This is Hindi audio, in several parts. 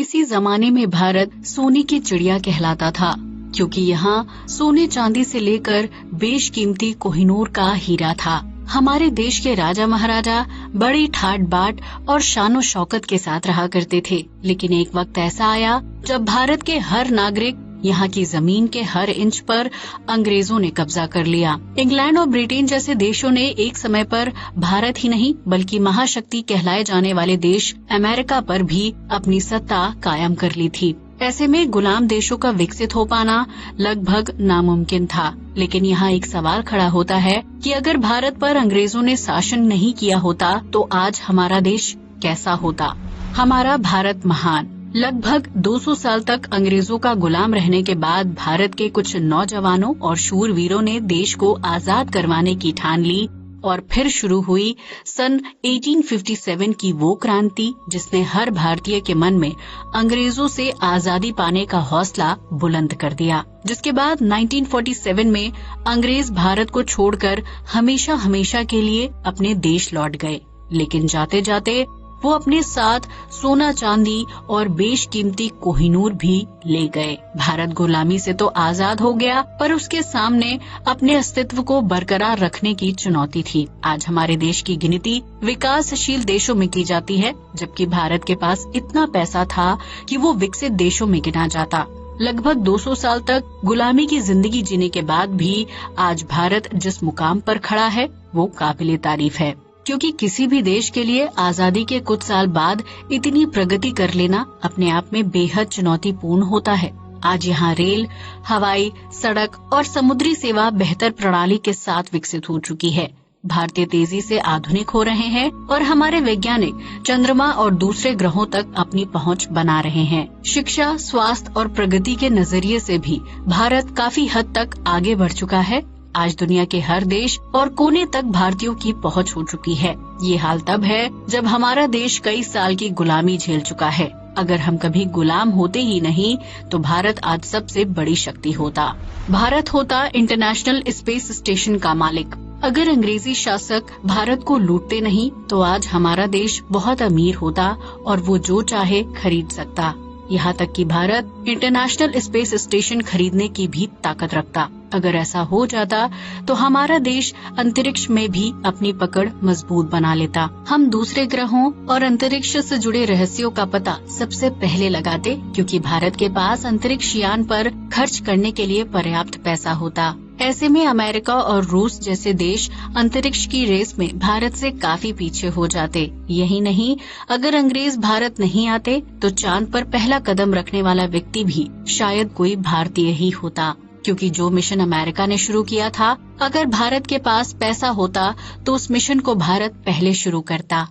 किसी जमाने में भारत सोने की चिड़िया कहलाता था, क्योंकि यहाँ सोने चांदी से लेकर बेशकीमती कोहिनूर का हीरा था। हमारे देश के राजा महाराजा बड़ी ठाट बाट और शानो शौकत के साथ रहा करते थे। लेकिन एक वक्त ऐसा आया जब भारत के हर नागरिक, यहाँ की जमीन के हर इंच पर अंग्रेजों ने कब्जा कर लिया। इंग्लैंड और ब्रिटेन जैसे देशों ने एक समय पर भारत ही नहीं बल्कि महाशक्ति कहलाए जाने वाले देश अमेरिका पर भी अपनी सत्ता कायम कर ली थी। ऐसे में गुलाम देशों का विकसित हो पाना लगभग नामुमकिन था। लेकिन यहाँ एक सवाल खड़ा होता है कि अगर भारत पर अंग्रेजों ने शासन नहीं किया होता तो आज हमारा देश कैसा होता। हमारा भारत महान। लगभग 200 साल तक अंग्रेजों का गुलाम रहने के बाद भारत के कुछ नौजवानों और शूरवीरों ने देश को आजाद करवाने की ठान ली और फिर शुरू हुई सन 1857 की वो क्रांति जिसने हर भारतीय के मन में अंग्रेजों से आजादी पाने का हौसला बुलंद कर दिया। जिसके बाद 1947 में अंग्रेज भारत को छोड़कर हमेशा हमेशा के लिए अपने देश लौट गए। लेकिन जाते जाते वो अपने साथ सोना चांदी और बेशकीमती कोहिनूर भी ले गए। भारत गुलामी से तो आजाद हो गया, पर उसके सामने अपने अस्तित्व को बरकरार रखने की चुनौती थी। आज हमारे देश की गिनती विकासशील देशों में की जाती है, जबकि भारत के पास इतना पैसा था कि वो विकसित देशों में गिना जाता। लगभग 200 साल तक गुलामी की जिंदगी जीने के बाद भी आज भारत जिस मुकाम पर खड़ा है वो काबिले तारीफ है, क्योंकि किसी भी देश के लिए आजादी के कुछ साल बाद इतनी प्रगति कर लेना अपने आप में बेहद चुनौतीपूर्ण होता है। आज यहाँ रेल, हवाई, सड़क और समुद्री सेवा बेहतर प्रणाली के साथ विकसित हो चुकी है। भारतीय तेजी से आधुनिक हो रहे हैं और हमारे वैज्ञानिक चंद्रमा और दूसरे ग्रहों तक अपनी पहुंच बना रहे हैं। शिक्षा, स्वास्थ्य और प्रगति के नजरिए से भी भारत काफी हद तक आगे बढ़ चुका है। आज दुनिया के हर देश और कोने तक भारतीयों की पहुंच हो चुकी है। ये हाल तब है जब हमारा देश कई साल की गुलामी झेल चुका है। अगर हम कभी गुलाम होते ही नहीं तो भारत आज सबसे बड़ी शक्ति होता। भारत होता इंटरनेशनल स्पेस स्टेशन का मालिक। अगर अंग्रेजी शासक भारत को लूटते नहीं तो आज हमारा देश बहुत अमीर होता और वो जो चाहे खरीद सकता। यहाँ तक कि भारत इंटरनेशनल स्पेस स्टेशन खरीदने की भी ताकत रखता। अगर ऐसा हो जाता तो हमारा देश अंतरिक्ष में भी अपनी पकड़ मजबूत बना लेता। हम दूसरे ग्रहों और अंतरिक्ष से जुड़े रहस्यों का पता सबसे पहले लगाते, क्योंकि भारत के पास अंतरिक्ष यान पर खर्च करने के लिए पर्याप्त पैसा होता। ऐसे में अमेरिका और रूस जैसे देश अंतरिक्ष की रेस में भारत से काफी पीछे हो जाते। यही नहीं, अगर अंग्रेज भारत नहीं आते तो चांद पर पहला कदम रखने वाला व्यक्ति भी शायद कोई भारतीय ही होता, क्योंकि जो मिशन अमेरिका ने शुरू किया था, अगर भारत के पास पैसा होता तो उस मिशन को भारत पहले शुरू करता।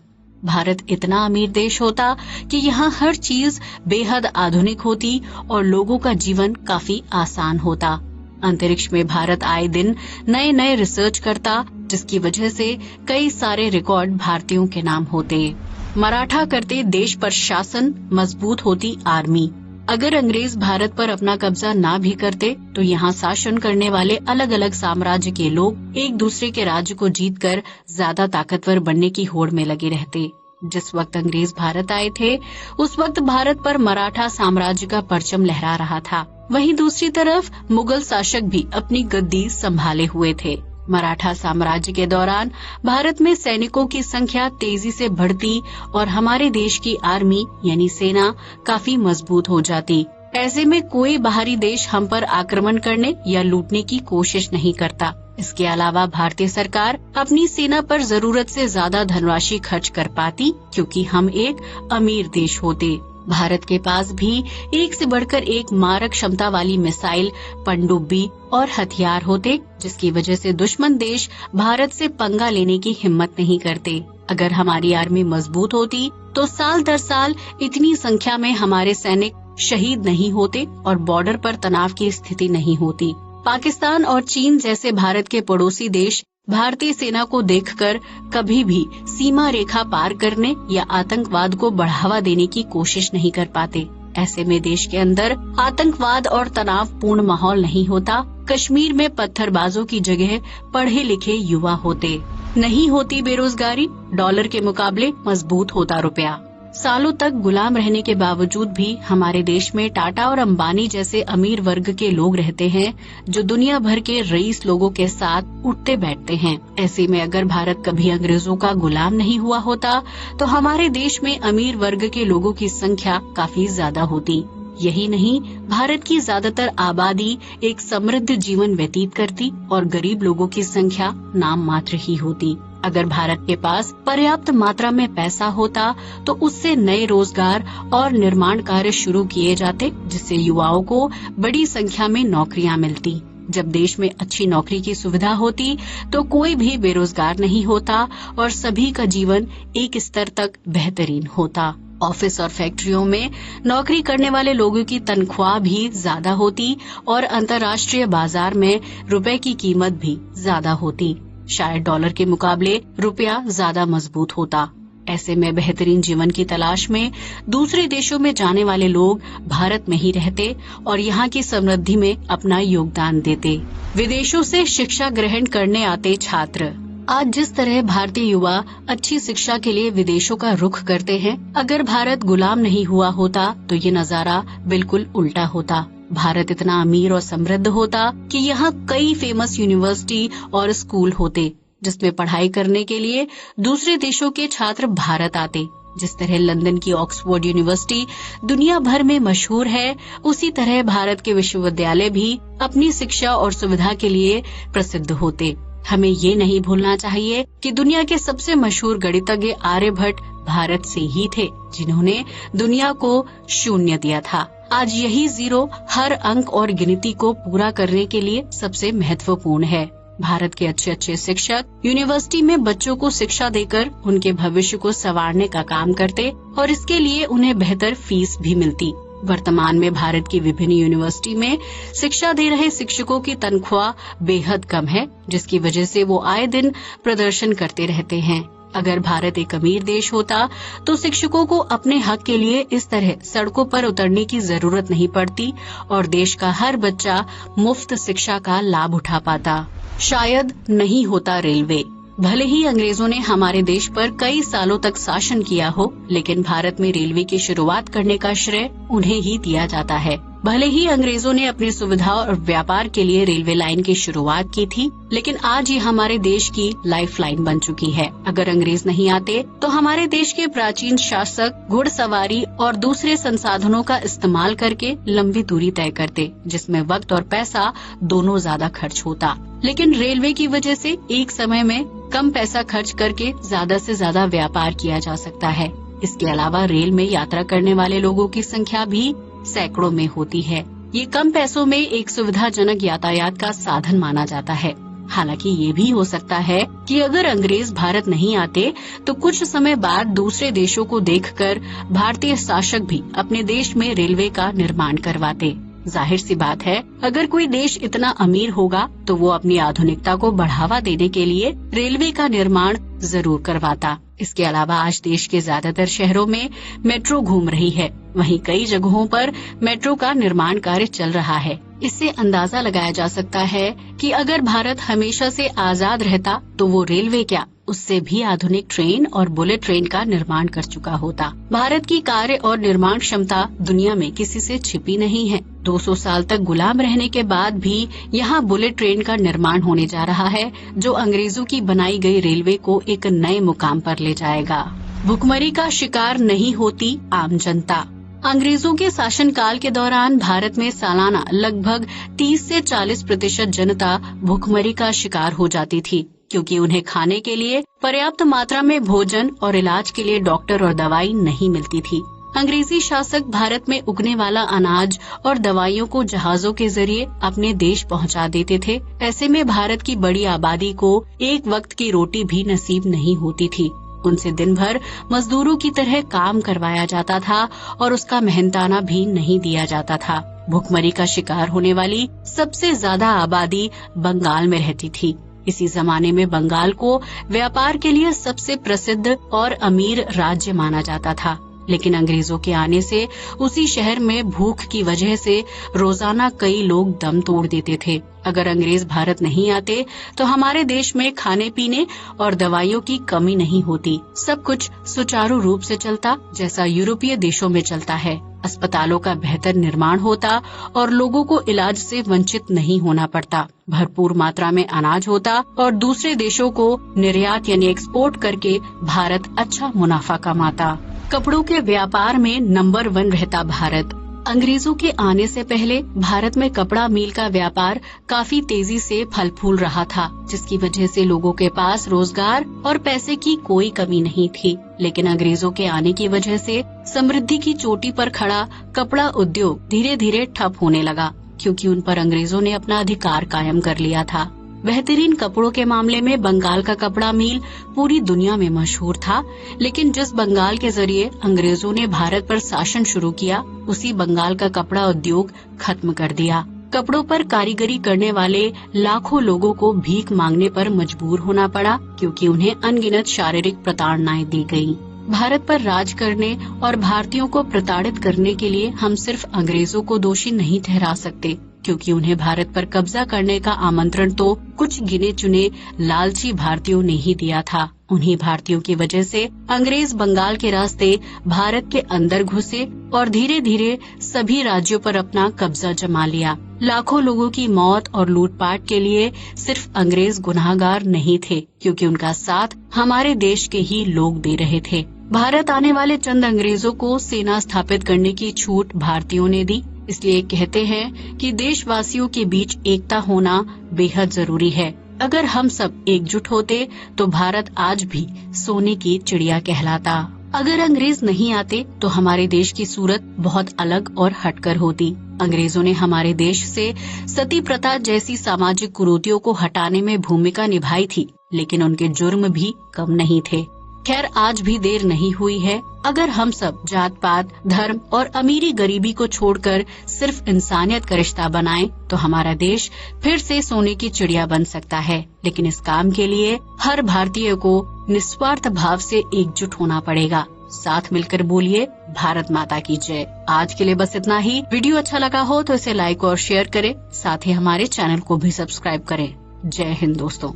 भारत इतना अमीर देश होता कि यहाँ हर चीज बेहद आधुनिक होती और लोगों का जीवन काफी आसान होता। अंतरिक्ष में भारत आए दिन नए नए रिसर्च करता, जिसकी वजह से कई सारे रिकॉर्ड भारतीयों के नाम होते। मराठा करते देश पर शासन, मजबूत होती आर्मी। अगर अंग्रेज भारत पर अपना कब्जा ना भी करते तो यहाँ शासन करने वाले अलग अलग साम्राज्य के लोग एक दूसरे के राज्य को जीतकर ज्यादा ताकतवर बनने की होड़ में लगे रहते। जिस वक्त अंग्रेज भारत आए थे उस वक्त भारत पर मराठा साम्राज्य का परचम लहरा रहा था। वहीं दूसरी तरफ मुगल शासक भी अपनी गद्दी संभाले हुए थे। मराठा साम्राज्य के दौरान भारत में सैनिकों की संख्या तेजी से बढ़ती और हमारे देश की आर्मी यानी सेना काफी मजबूत हो जाती। ऐसे में कोई बाहरी देश हम पर आक्रमण करने या लूटने की कोशिश नहीं करता। इसके अलावा भारतीय सरकार अपनी सेना पर जरूरत से ज्यादा धनराशि खर्च कर पाती, क्योंकि हम एक अमीर देश होते। भारत के पास भी एक से बढ़कर एक मारक क्षमता वाली मिसाइल, पनडुब्बी और हथियार होते, जिसकी वजह से दुश्मन देश भारत से पंगा लेने की हिम्मत नहीं करते। अगर हमारी आर्मी मजबूत होती तो साल दर साल इतनी संख्या में हमारे सैनिक शहीद नहीं होते और बॉर्डर पर तनाव की स्थिति नहीं होती। पाकिस्तान और चीन जैसे भारत के पड़ोसी देश भारतीय सेना को देखकर कभी भी सीमा रेखा पार करने या आतंकवाद को बढ़ावा देने की कोशिश नहीं कर पाते। ऐसे में देश के अंदर आतंकवाद और तनावपूर्ण माहौल नहीं होता। कश्मीर में पत्थरबाजों की जगह पढ़े लिखे युवा होते। नहीं होती बेरोजगारी, डॉलर के मुकाबले मजबूत होता रुपया। सालों तक गुलाम रहने के बावजूद भी हमारे देश में टाटा और अंबानी जैसे अमीर वर्ग के लोग रहते हैं जो दुनिया भर के रईस लोगों के साथ उठते बैठते हैं। ऐसे में अगर भारत कभी अंग्रेजों का गुलाम नहीं हुआ होता तो हमारे देश में अमीर वर्ग के लोगों की संख्या काफी ज्यादा होती। यही नहीं, भारत की ज्यादातर आबादी एक समृद्ध जीवन व्यतीत करती और गरीब लोगों की संख्या नाम मात्र ही होती। अगर भारत के पास पर्याप्त मात्रा में पैसा होता तो उससे नए रोजगार और निर्माण कार्य शुरू किए जाते, जिससे युवाओं को बड़ी संख्या में नौकरियां मिलती। जब देश में अच्छी नौकरी की सुविधा होती तो कोई भी बेरोजगार नहीं होता और सभी का जीवन एक स्तर तक बेहतरीन होता। ऑफिस और फैक्ट्रियों में नौकरी करने वाले लोगों की तनख्वाह भी ज्यादा होती और अंतर्राष्ट्रीय बाजार में रुपए की कीमत भी ज्यादा होती। शायद डॉलर के मुकाबले रुपया ज्यादा मजबूत होता। ऐसे में बेहतरीन जीवन की तलाश में दूसरे देशों में जाने वाले लोग भारत में ही रहते और यहाँ की समृद्धि में अपना योगदान देते। विदेशों से शिक्षा ग्रहण करने आते छात्र। आज जिस तरह भारतीय युवा अच्छी शिक्षा के लिए विदेशों का रुख करते हैं, अगर भारत गुलाम नहीं हुआ होता तो ये नजारा बिल्कुल उल्टा होता। भारत इतना अमीर और समृद्ध होता कि यहाँ कई फेमस यूनिवर्सिटी और स्कूल होते, जिसमें पढ़ाई करने के लिए दूसरे देशों के छात्र भारत आते। जिस तरह लंदन की ऑक्सफोर्ड यूनिवर्सिटी दुनिया भर में मशहूर है, उसी तरह भारत के विश्वविद्यालय भी अपनी शिक्षा और सुविधा के लिए प्रसिद्ध होते। हमें ये नहीं भूलना चाहिए कि दुनिया के सबसे मशहूर गणितज्ञ आर्यभट्ट भारत से ही थे, जिन्होंने दुनिया को शून्य दिया था। आज यही जीरो हर अंक और गिनती को पूरा करने के लिए सबसे महत्वपूर्ण है। भारत के अच्छे अच्छे शिक्षक यूनिवर्सिटी में बच्चों को शिक्षा देकर उनके भविष्य को संवारने का काम करते और इसके लिए उन्हें बेहतर फीस भी मिलती। वर्तमान में भारत की विभिन्न यूनिवर्सिटी में शिक्षा दे रहे शिक्षकों की तनख्वाह बेहद कम है, जिसकी वजह से वो आए दिन प्रदर्शन करते रहते हैं। अगर भारत एक अमीर देश होता तो शिक्षकों को अपने हक के लिए इस तरह सड़कों पर उतरने की जरूरत नहीं पड़ती और देश का हर बच्चा मुफ्त शिक्षा का लाभ उठा पाता। शायद नहीं होता रेलवे। भले ही अंग्रेजों ने हमारे देश पर कई सालों तक शासन किया हो, लेकिन भारत में रेलवे की शुरुआत करने का श्रेय उन्हें ही दिया जाता है। भले ही अंग्रेजों ने अपनी सुविधा और व्यापार के लिए रेलवे लाइन की शुरुआत की थी, लेकिन आज ये हमारे देश की लाइफ लाइन बन चुकी है। अगर अंग्रेज नहीं आते तो हमारे देश के प्राचीन शासक घुड़सवारी और दूसरे संसाधनों का इस्तेमाल करके लंबी दूरी तय करते, जिसमें वक्त और पैसा दोनों ज्यादा खर्च होता। लेकिन रेलवे की वजह से एक समय में कम पैसा खर्च करके ज्यादा से ज्यादा व्यापार किया जा सकता है। इसके अलावा रेल में यात्रा करने वाले लोगों की संख्या भी सैकड़ों में होती है। ये कम पैसों में एक सुविधाजनक यातायात का साधन माना जाता है। हालांकि ये भी हो सकता है कि अगर अंग्रेज भारत नहीं आते तो कुछ समय बाद दूसरे देशों को देखकर भारतीय शासक भी अपने देश में रेलवे का निर्माण करवाते। जाहिर सी बात है, अगर कोई देश इतना अमीर होगा तो वो अपनी आधुनिकता को बढ़ावा देने के लिए रेलवे का निर्माण जरूर करवाता। इसके अलावा आज देश के ज्यादातर शहरों में मेट्रो घूम रही है, वहीं कई जगहों पर मेट्रो का निर्माण कार्य चल रहा है। इससे अंदाजा लगाया जा सकता है कि अगर भारत हमेशा से आजाद रहता तो वो रेलवे क्या, उससे भी आधुनिक ट्रेन और बुलेट ट्रेन का निर्माण कर चुका होता। भारत की कार्य और निर्माण क्षमता दुनिया में किसी से छिपी नहीं है। 200 साल तक गुलाम रहने के बाद भी यहाँ बुलेट ट्रेन का निर्माण होने जा रहा है, जो अंग्रेजों की बनाई गई रेलवे को एक नए मुकाम पर ले जाएगा। भुखमरी का शिकार नहीं होती आम जनता। अंग्रेजों के शासनकाल के दौरान भारत में सालाना लगभग 30 से 40% जनता भुखमरी का शिकार हो जाती थी, क्योंकि उन्हें खाने के लिए पर्याप्त मात्रा में भोजन और इलाज के लिए डॉक्टर और दवाई नहीं मिलती थी। अंग्रेजी शासक भारत में उगने वाला अनाज और दवाइयों को जहाजों के जरिए अपने देश पहुंचा देते थे। ऐसे में भारत की बड़ी आबादी को एक वक्त की रोटी भी नसीब नहीं होती थी। उनसे दिन भर मजदूरों की तरह काम करवाया जाता था और उसका मेहनताना भी नहीं दिया जाता था। भुखमरी का शिकार होने वाली सबसे ज्यादा आबादी बंगाल में रहती थी। इसी जमाने में बंगाल को व्यापार के लिए सबसे प्रसिद्ध और अमीर राज्य माना जाता था। लेकिन अंग्रेजों के आने से उसी शहर में भूख की वजह से रोजाना कई लोग दम तोड़ देते थे। अगर अंग्रेज भारत नहीं आते तो हमारे देश में खाने पीने और दवाइयों की कमी नहीं होती। सब कुछ सुचारू रूप से चलता जैसा यूरोपीय देशों में चलता है। अस्पतालों का बेहतर निर्माण होता और लोगों को इलाज से वंचित नहीं होना पड़ता। भरपूर मात्रा में अनाज होता और दूसरे देशों को निर्यात यानी एक्सपोर्ट करके भारत अच्छा मुनाफा कमाता। कपड़ों के व्यापार में नंबर 1 रहता भारत। अंग्रेजों के आने से पहले भारत में कपड़ा मिल का व्यापार काफी तेजी से फल फूल रहा था, जिसकी वजह से लोगों के पास रोजगार और पैसे की कोई कमी नहीं थी। लेकिन अंग्रेजों के आने की वजह से समृद्धि की चोटी पर खड़ा कपड़ा उद्योग धीरे धीरे ठप होने लगा, क्योंकि उन पर अंग्रेजों ने अपना अधिकार कायम कर लिया था। बेहतरीन कपड़ों के मामले में बंगाल का कपड़ा मिल पूरी दुनिया में मशहूर था, लेकिन जिस बंगाल के जरिए अंग्रेजों ने भारत पर शासन शुरू किया, उसी बंगाल का कपड़ा उद्योग खत्म कर दिया। कपड़ों पर कारीगरी करने वाले लाखों लोगों को भीख मांगने पर मजबूर होना पड़ा, क्योंकि उन्हें अनगिनत शारीरिक प्रताड़नाएं दी गयी। भारत पर राज करने और भारतीयों को प्रताड़ित करने के लिए हम सिर्फ अंग्रेजों को दोषी नहीं ठहरा सकते, क्योंकि उन्हें भारत पर कब्जा करने का आमंत्रण तो कुछ गिने चुने लालची भारतीयों ने ही दिया था। उन्हीं भारतीयों की वजह से अंग्रेज बंगाल के रास्ते भारत के अंदर घुसे और धीरे धीरे सभी राज्यों पर अपना कब्जा जमा लिया। लाखों लोगों की मौत और लूटपाट के लिए सिर्फ अंग्रेज गुनाहगार नहीं थे, क्योंकि उनका साथ हमारे देश के ही लोग दे रहे थे। भारत आने वाले चंद अंग्रेजों को सेना स्थापित करने की छूट भारतीयों ने दी। इसलिए कहते हैं कि देशवासियों के बीच एकता होना बेहद जरूरी है। अगर हम सब एकजुट होते तो भारत आज भी सोने की चिड़िया कहलाता। अगर अंग्रेज नहीं आते तो हमारे देश की सूरत बहुत अलग और हटकर होती। अंग्रेजों ने हमारे देश से सती प्रथा जैसी सामाजिक कुरीतियों को हटाने में भूमिका निभाई थी, लेकिन उनके जुर्म भी कम नहीं थे। खैर, आज भी देर नहीं हुई है। अगर हम सब जात पात, धर्म और अमीरी गरीबी को छोड़कर सिर्फ इंसानियत का रिश्ता बनाएं, तो हमारा देश फिर से सोने की चिड़िया बन सकता है। लेकिन इस काम के लिए हर भारतीय को निस्वार्थ भाव से एकजुट होना पड़ेगा। साथ मिलकर बोलिए भारत माता की जय। आज के लिए बस इतना ही। वीडियो अच्छा लगा हो तो इसे लाइक और शेयर करें। साथ ही हमारे चैनल को भी सब्सक्राइब करें। जय हिंद दोस्तों।